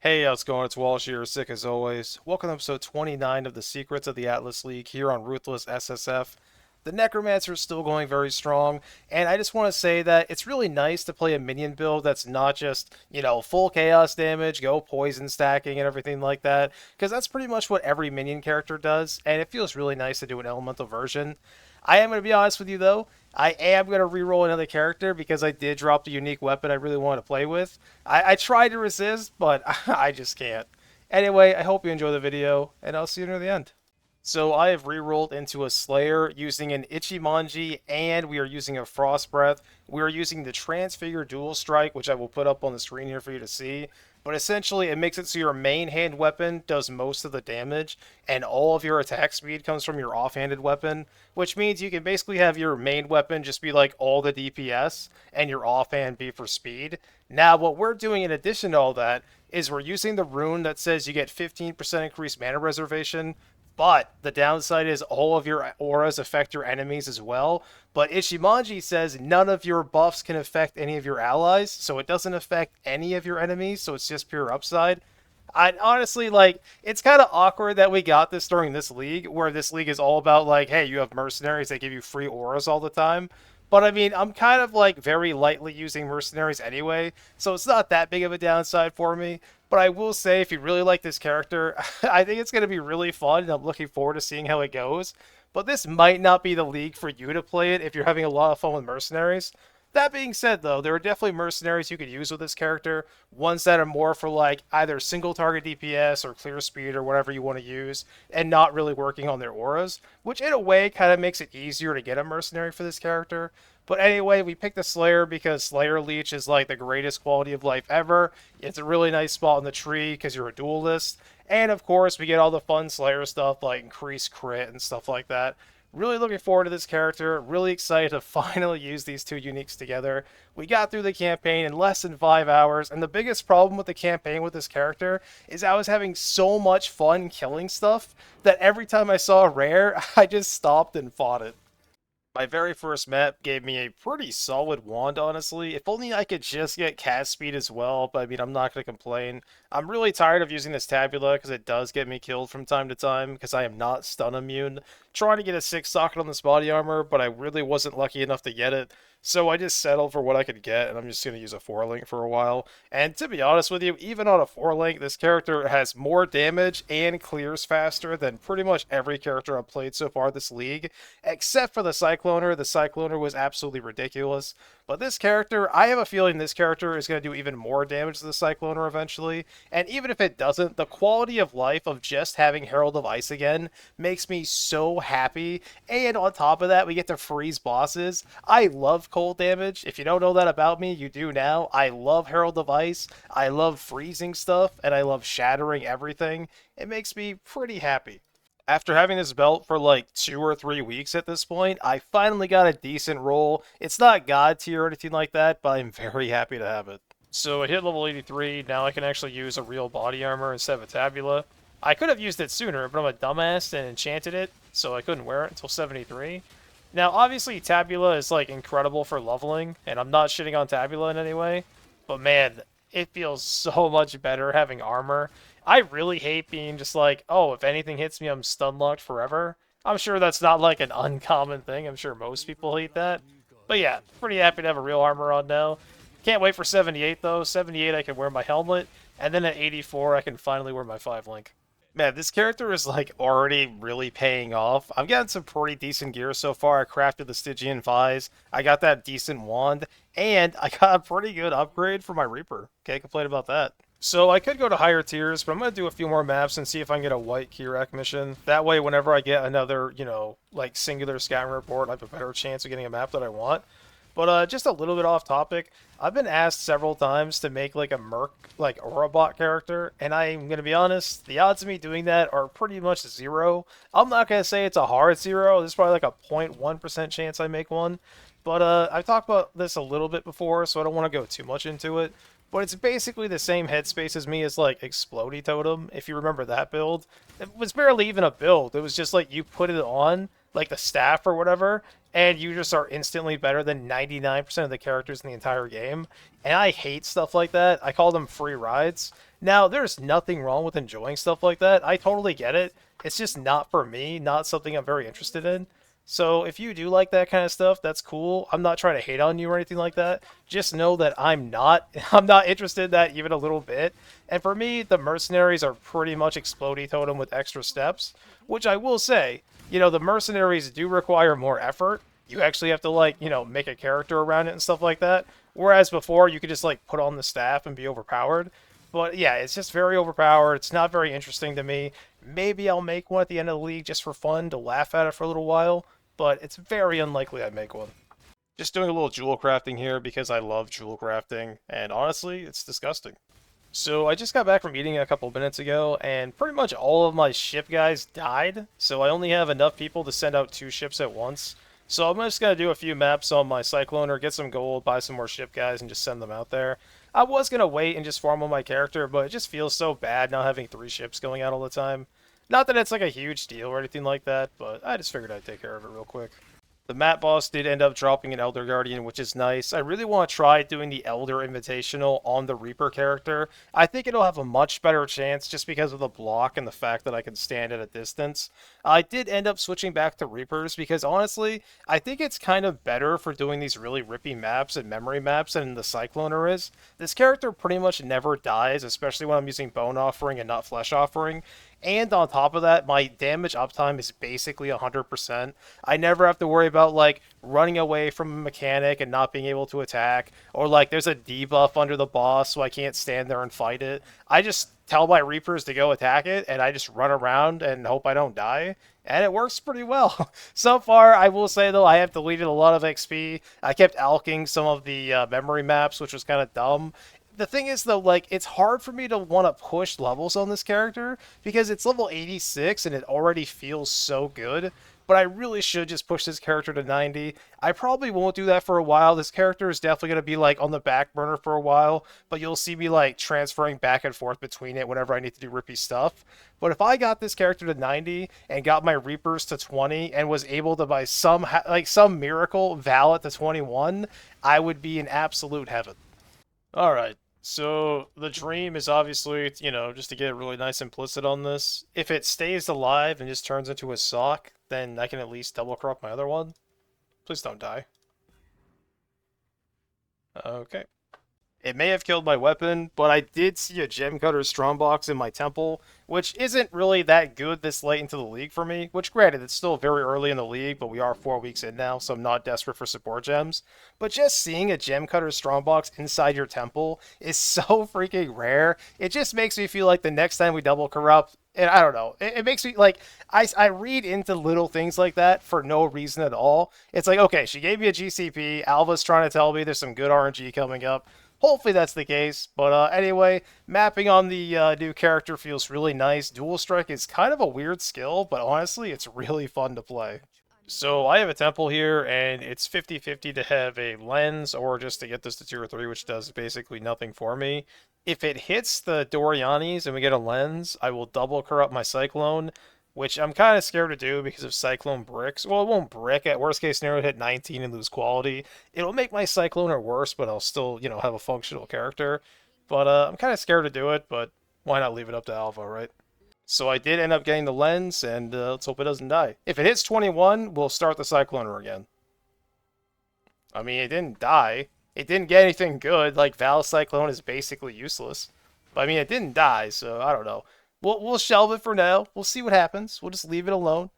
Hey, how's it going? It's Walsh here, sick as always. Welcome to episode 29 of the Secrets of the Atlas League here on Ruthless SSF. The necromancer is still going very strong, and I just want to say that it's really nice to play a minion build that's not just, full chaos damage, go poison stacking and everything like that, because that's pretty much what every minion character does, and it feels really nice to do an elemental version. I am going to be honest with you though, I am going to reroll another character because I did drop the unique weapon I really want to play with. I tried to resist, but I just can't. Anyway, I hope you enjoy the video, and I'll see you near the end. So I have rerolled into a Slayer using an Ichimonji, and we are using a Frost Breath. We are using the Transfigure Dual Strike, which I will put up on the screen here for you to see. But essentially, it makes it so your main hand weapon does most of the damage, and all of your attack speed comes from your offhanded weapon, which means you can basically have your main weapon just be like all the DPS, and your offhand be for speed. Now, what we're doing in addition to all that is we're using the rune that says you get 15% increased mana reservation, but the downside is all of your auras affect your enemies as well. But Ichimonji says none of your buffs can affect any of your allies, so it doesn't affect any of your enemies, so it's just pure upside. I honestly, it's kind of awkward that we got this during this league, where this league is all about, hey, you have mercenaries that give you free auras all the time. But I mean, I'm kind of very lightly using mercenaries anyway, so it's not that big of a downside for me. But I will say, if you really like this character, I think it's going to be really fun, and I'm looking forward to seeing how it goes. But this might not be the league for you to play it if you're having a lot of fun with mercenaries. That being said, though, there are definitely mercenaries you could use with this character. Ones that are more for either single target DPS or clear speed or whatever you want to use, and not really working on their auras, which in a way kind of makes it easier to get a mercenary for this character. But anyway, we picked the Slayer because Slayer Leech is the greatest quality of life ever. It's a really nice spot in the tree because you're a duelist. And of course, we get all the fun Slayer stuff like increased crit and stuff like that. Really looking forward to this character. Really excited to finally use these two uniques together. We got through the campaign in less than 5 hours, and the biggest problem with the campaign with this character is I was having so much fun killing stuff that every time I saw a rare, I just stopped and fought it. My very first map gave me a pretty solid wand, honestly. If only I could just get cast speed as well, but I mean, I'm not going to complain. I'm really tired of using this tabula because it does get me killed from time to time because I am not stun immune. Trying to get a 6 socket on this body armor, but I really wasn't lucky enough to get it. So I just settled for what I could get, and I'm just going to use a 4-link for a while. And to be honest with you, even on a 4-link, this character has more damage and clears faster than pretty much every character I've played so far this league, except for the Cycloner. The Cycloner was absolutely ridiculous. But this character, I have a feeling this character is going to do even more damage to the Cycloner eventually. And even if it doesn't, the quality of life of just having Herald of Ice again makes me so happy. And on top of that, we get to freeze bosses. I love cold damage. If you don't know that about me, you do now. I love Herald of Ice. I love freezing stuff, and I love shattering everything. It makes me pretty happy. After having this belt for 2 or 3 weeks at this point, I finally got a decent roll. It's not god tier or anything like that, but I'm very happy to have it. So I hit level 83, now I can actually use a real body armor instead of a tabula. I could have used it sooner, but I'm a dumbass and enchanted it, so I couldn't wear it until 73. Now obviously tabula is incredible for leveling, and I'm not shitting on tabula in any way, but man, it feels so much better having armor. I really hate being just oh, if anything hits me, I'm stun locked forever. I'm sure that's not an uncommon thing. I'm sure most people hate that. But yeah, pretty happy to have a real armor on now. Can't wait for 78 though. 78 I can wear my helmet, and then at 84 I can finally wear my 5-link. Man, this character is already really paying off. I've gotten some pretty decent gear so far. I crafted the Stygian Vise, I got that decent wand, and I got a pretty good upgrade for my Reaper. Can't complain about that. So I could go to higher tiers, but I'm going to do a few more maps and see if I can get a white Kirak mission. That way, whenever I get another, singular scouting report, I have a better chance of getting a map that I want. But just a little bit off topic, I've been asked several times to make a Merc, Aurabot character, and I'm going to be honest, the odds of me doing that are pretty much 0. I'm not going to say it's a hard 0, there's probably a 0.1% chance I make one. But I've talked about this a little bit before, so I don't want to go too much into it. But it's basically the same headspace as me as Explodey Totem, if you remember that build. It was barely even a build, it was just you put it on, the staff or whatever, and you just are instantly better than 99% of the characters in the entire game. And I hate stuff like that. I call them free rides. Now, there's nothing wrong with enjoying stuff like that. I totally get it. It's just not for me, not something I'm very interested in. So if you do like that kind of stuff, that's cool. I'm not trying to hate on you or anything like that. Just know that I'm not. I'm not interested in that even a little bit. And for me, the mercenaries are pretty much explodey totem with extra steps, which I will say, the mercenaries do require more effort. You actually have to make a character around it and stuff like that. Whereas before, you could just put on the staff and be overpowered. But yeah, it's just very overpowered. It's not very interesting to me. Maybe I'll make one at the end of the league just for fun to laugh at it for a little while, but it's very unlikely I'd make one. Just doing a little jewel crafting here because I love jewel crafting, and honestly, it's disgusting. So I just got back from eating a couple minutes ago, and pretty much all of my ship guys died, so I only have enough people to send out 2 ships at once. So I'm just going to do a few maps on my Cycloner, get some gold, buy some more ship guys, and just send them out there. I was going to wait and just farm on my character, but it just feels so bad not having 3 ships going out all the time. Not that it's a huge deal or anything like that, but I just figured I'd take care of it real quick. The map boss did end up dropping an Elder Guardian, which is nice. I really want to try doing the Elder Invitational on the Reaper character. I think it'll have a much better chance just because of the block and the fact that I can stand at a distance. I did end up switching back to Reapers because honestly, I think it's kind of better for doing these really rippy maps and memory maps than the Cycloner is. This character pretty much never dies, especially when I'm using Bone Offering and not Flesh Offering. And on top of that, my damage uptime is basically 100%. I never have to worry about, running away from a mechanic and not being able to attack, or, there's a debuff under the boss so I can't stand there and fight it. I just tell my Reapers to go attack it, and I just run around and hope I don't die. And it works pretty well. So far, I will say, though, I have deleted a lot of XP. I kept alking some of the memory maps, which was kind of dumb. The thing is, though, it's hard for me to want to push levels on this character because it's level 86 and it already feels so good. But I really should just push this character to 90. I probably won't do that for a while. This character is definitely going to be, on the back burner for a while. But you'll see me, transferring back and forth between it whenever I need to do rippy stuff. But if I got this character to 90 and got my Reapers to 20 and was able to, by some miracle, Val it to 21, I would be in absolute heaven. Alright. So the dream is obviously, just to get really nice implicit on this. If it stays alive and just turns into a sock, then I can at least double crop my other one. Please don't die. Okay. It may have killed my weapon, but I did see a Gem Cutter Strongbox in my temple, which isn't really that good this late into the league for me, which granted, it's still very early in the league, but we are 4 weeks in now, so I'm not desperate for support gems. But just seeing a Gem Cutter Strongbox inside your temple is so freaking rare, it just makes me feel like the next time we double corrupt, and I don't know, it makes me, I read into little things like that for no reason at all. It's okay, she gave me a GCP, Alva's trying to tell me there's some good RNG coming up. Hopefully that's the case, but anyway, mapping on the new character feels really nice. Dual Strike is kind of a weird skill, but honestly, it's really fun to play. So I have a temple here, and it's 50-50 to have a lens or just to get this to tier 3, which does basically nothing for me. If it hits the Dorianis and we get a lens, I will double corrupt my Cyclone, which I'm kind of scared to do because if Cyclone bricks, well, it won't brick. At worst case scenario, hit 19 and lose quality. It'll make my Cycloner worse, but I'll still, have a functional character. But I'm kind of scared to do it, but why not leave it up to Alpha, right? So I did end up getting the lens, and let's hope it doesn't die. If it hits 21, we'll start the Cycloner again. I mean, it didn't die. It didn't get anything good, Val Cyclone is basically useless. But I mean, it didn't die, so I don't know. We'll shelve it for now. We'll see what happens. We'll just leave it alone.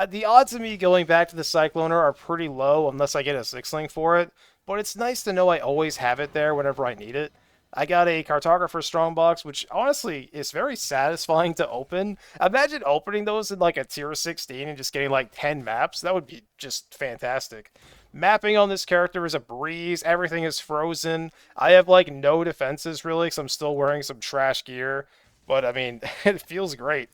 The odds of me going back to the Cycloner are pretty low unless I get a 6-link for it, but it's nice to know I always have it there whenever I need it. I got a Cartographer Strongbox, which honestly is very satisfying to open. Imagine opening those in a tier 16 and just getting 10 maps. That would be just fantastic. Mapping on this character is a breeze. Everything is frozen. I have no defenses really because I'm still wearing some trash gear. But, I mean, it feels great.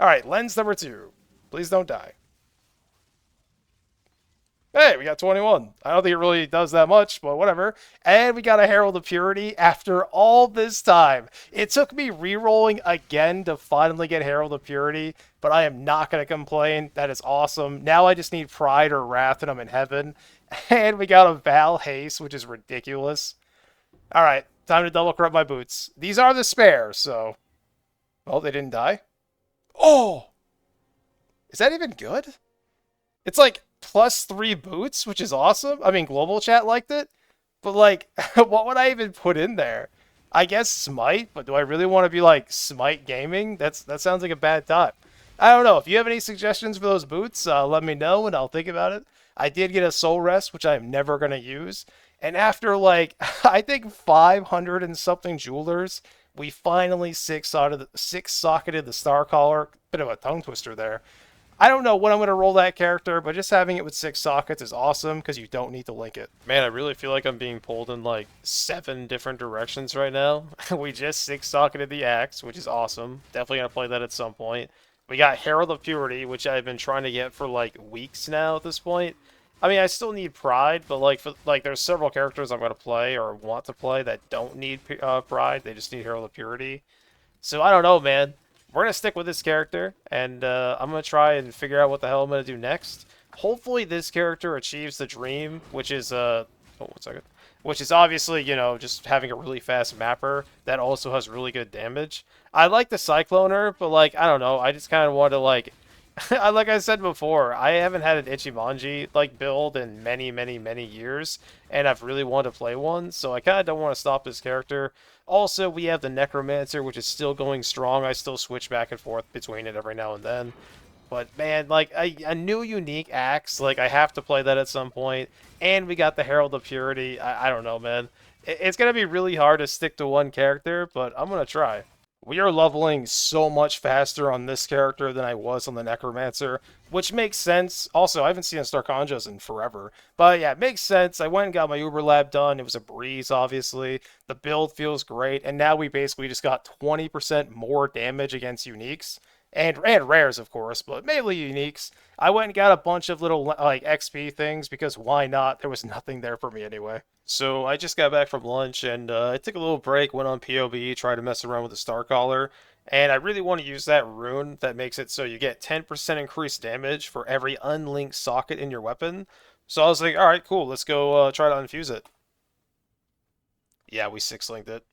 Alright, lens number 2. Please don't die. Hey, we got 21. I don't think it really does that much, but whatever. And we got a Herald of Purity after all this time. It took me re-rolling again to finally get Herald of Purity, but I am not going to complain. That is awesome. Now I just need Pride or Wrath and I'm in heaven. And we got a Val Haste, which is ridiculous. All right, time to double corrupt my boots. These are the spares, so... Well, they didn't die. Oh! Is that even good? It's like +3 boots, which is awesome. I mean, global chat liked it, but like, what would I even put in there? I guess Smite, but do I really want to be like Smite gaming? That sounds like a bad time. I don't know. If you have any suggestions for those boots, let me know and I'll think about it. I did get a Soul Rest, which I'm never going to use. And after like, I think 500 and something jewelers, we finally six-socketed the Star Collar. Bit of a tongue twister there. I don't know when I'm going to roll that character, but just having it with 6 sockets is awesome because you don't need to link it. Man, I really feel like I'm being pulled in like 7 different directions right now. We just 6-socketed the axe, which is awesome. Definitely going to play that at some point. We got Herald of Purity, which I've been trying to get for like weeks now at this point. I mean, I still need Pride, but there's several characters I'm going to play or want to play that don't need Pride. They just need Herald of Purity. So I don't know, man. We're going to stick with this character, and I'm going to try and figure out what the hell I'm going to do next. Hopefully this character achieves the dream, which is, which is obviously, you know, just having a really fast mapper that also has really good damage. I like the Cycloner, but, like, I don't know, I just kind of want to, like, like I said before, I haven't had an Ichimonji, like, build in many, many, many years, and I've really wanted to play one, so I kind of don't want to stop this character. Also, we have the Necromancer, which is still going strong. I still switch back and forth between it every now and then. But, man, like, a new unique axe, like, I have to play that at some point. And we got the Herald of Purity. I don't know, man. It's going to be really hard to stick to one character, but I'm going to try. We are leveling so much faster on this character than I was on the Necromancer, which makes sense. Also, I haven't seen a Starkanjas in forever. But yeah, it makes sense. I went and got my Uber Lab done. It was a breeze, obviously. The build feels great. And now we basically just got 20% more damage against uniques. And rares, of course, but mainly uniques. I went and got a bunch of little like XP things because why not? There was nothing there for me anyway. So I just got back from lunch and I took a little break, went on POB, tried to mess around with the Star Collar, and I really want to use that rune that makes it so you get 10% increased damage for every unlinked socket in your weapon. So I was like, alright, cool, let's go try to unfuse it. Yeah, we 6-linked it.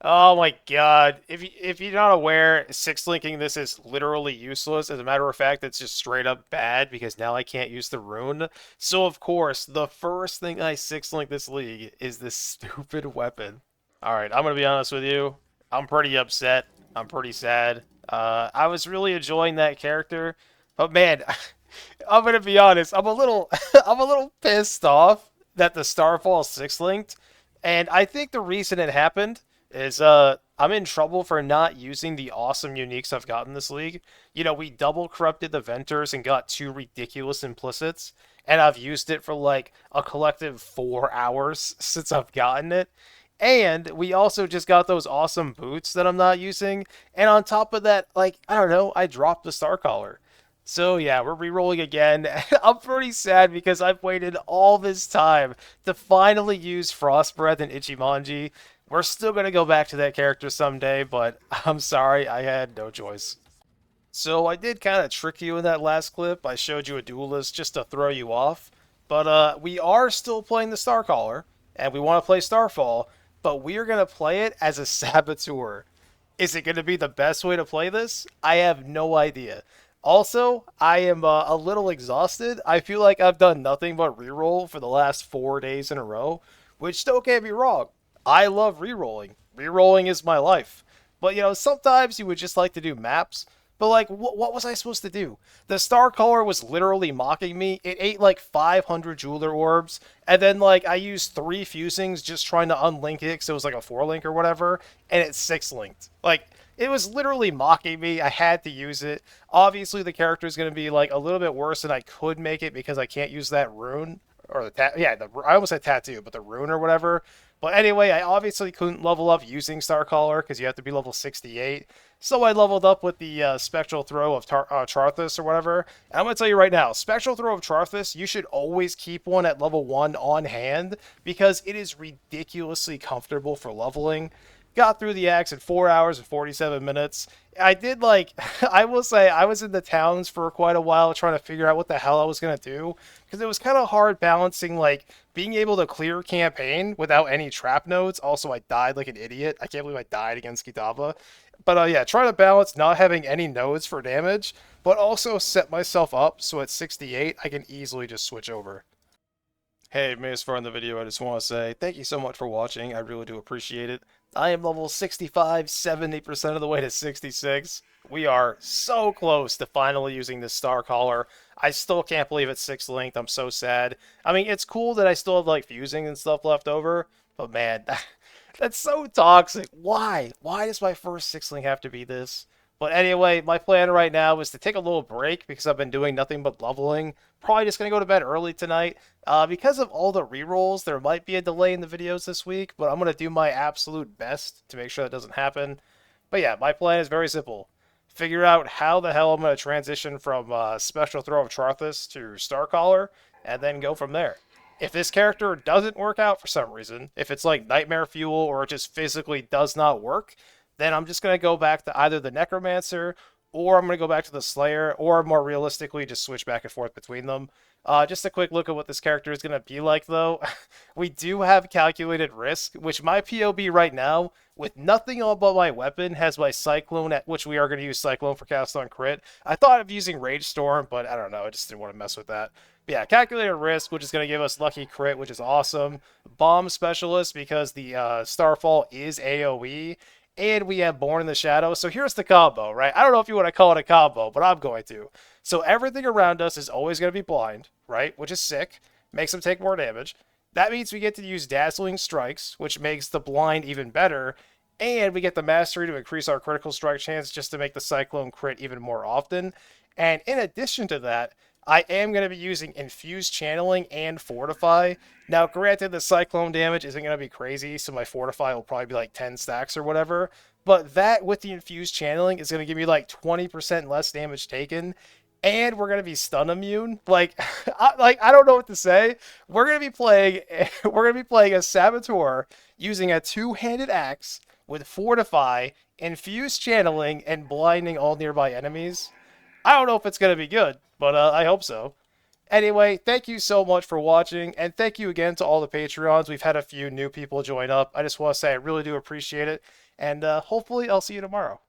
Oh my god. If you're not aware, 6-linking this is literally useless. As a matter of fact, it's just straight up bad because now I can't use the rune. So of course, the first thing I 6-link this league is this stupid weapon. Alright, I'm gonna be honest with you. I'm pretty upset. I'm pretty sad. I was really enjoying that character. But man, I'm gonna be honest, I'm a little I'm a little pissed off that the Starfall 6-linked. And I think the reason it happened is I'm in trouble for not using the awesome uniques I've got in this league. You know, we double corrupted the Venters and got 2 ridiculous implicits, and I've used it for like a collective 4 hours since I've gotten it. And we also just got those awesome boots that I'm not using, and on top of that, like, I don't know, I dropped the Star Collar. So yeah, we're re-rolling again. I'm pretty sad because I've waited all this time to finally use Frost Breath and Ichimonji. We're still going to go back to that character someday, but I'm sorry, I had no choice. So I did kind of trick you in that last clip. I showed you a duelist just to throw you off. But we are still playing the Star Caller, and we want to play Starfall, but we are going to play it as a Saboteur. Is it going to be the best way to play this? I have no idea. Also, I am a little exhausted. I feel like I've done nothing but reroll for the last 4 days in a row, which don't get me wrong. I love rerolling. Rerolling is my life. But, you know, sometimes you would just like to do maps. But, like, what was I supposed to do? The Star Color was literally mocking me. It ate, like, 500 Jeweler Orbs. And then, like, I used 3 fusings just trying to unlink it because it was, like, a 4-link or whatever. And it 6-linked. Like, it was literally mocking me. I had to use it. Obviously, the character is going to be, like, a little bit worse than I could make it because I can't use that rune. Or the I almost said tattoo, but the rune or whatever. But anyway, I obviously couldn't level up using Starcaller because you have to be level 68. So I leveled up with the Spectral Throw of Charthus or whatever. And I'm going to tell you right now, Spectral Throw of Charthus, you should always keep one at level 1 on hand because it is ridiculously comfortable for leveling. Got through the axe in 4 hours and 47 minutes. I did like, I will say, I was in the towns for quite a while trying to figure out what the hell I was going to do. Because it was kind of hard balancing, like, being able to clear campaign without any trap nodes. Also, I died like an idiot. I can't believe I died against Gitava. But yeah, trying to balance not having any nodes for damage, but also set myself up so at 68, I can easily just switch over. Hey, as far in the video, I just want to say thank you so much for watching. I really do appreciate it. I am level 65, 70% of the way to 66. We are so close to finally using this Star Collar. I still can't believe it's 6 linked. I'm so sad. I mean, it's cool that I still have like fusing and stuff left over, but man, that's so toxic. Why? Why does my first 6 link have to be this? But anyway, my plan right now is to take a little break because I've been doing nothing but leveling. Probably just going to go to bed early tonight. Because of all the rerolls, there might be a delay in the videos this week, but I'm going to do my absolute best to make sure that doesn't happen. But yeah, my plan is very simple. Figure out how the hell I'm going to transition from Special Throw of Charthus to Starcaller, and then go from there. If this character doesn't work out for some reason, if it's like Nightmare Fuel or it just physically does not work, then I'm just going to go back to either the Necromancer, or I'm going to go back to the Slayer, or more realistically, just switch back and forth between them. Just a quick look at what this character is going to be like, though. We do have calculated risk, which my POB right now, with nothing on but my weapon, has my Cyclone, at which we are going to use Cyclone for cast on crit. I thought of using Rage Storm, but I don't know, I just didn't want to mess with that. But yeah, calculated risk, which is going to give us lucky crit, which is awesome. Bomb specialist, because the Starfall is AoE. And we have Born in the Shadow. So here's the combo, right? I don't know if you want to call it a combo, but I'm going to. So everything around us is always going to be blind, right? Which is sick. Makes them take more damage. That means we get to use Dazzling Strikes, which makes the blind even better. And we get the Mastery to increase our critical strike chance just to make the Cyclone crit even more often. And in addition to that, I am going to be using Infused Channeling and Fortify. Now, granted, the Cyclone damage isn't going to be crazy, so my Fortify will probably be like 10 stacks or whatever. But that, with the Infused Channeling, is going to give me like 20% less damage taken. And we're going to be stun immune. Like, I don't know what to say. We're going to be playing a Saboteur using a two-handed axe with Fortify, Infused Channeling, and blinding all nearby enemies. I don't know if it's going to be good, but I hope so. Anyway, thank you so much for watching, and thank you again to all the Patreons. We've had a few new people join up. I just want to say I really do appreciate it, and hopefully I'll see you tomorrow.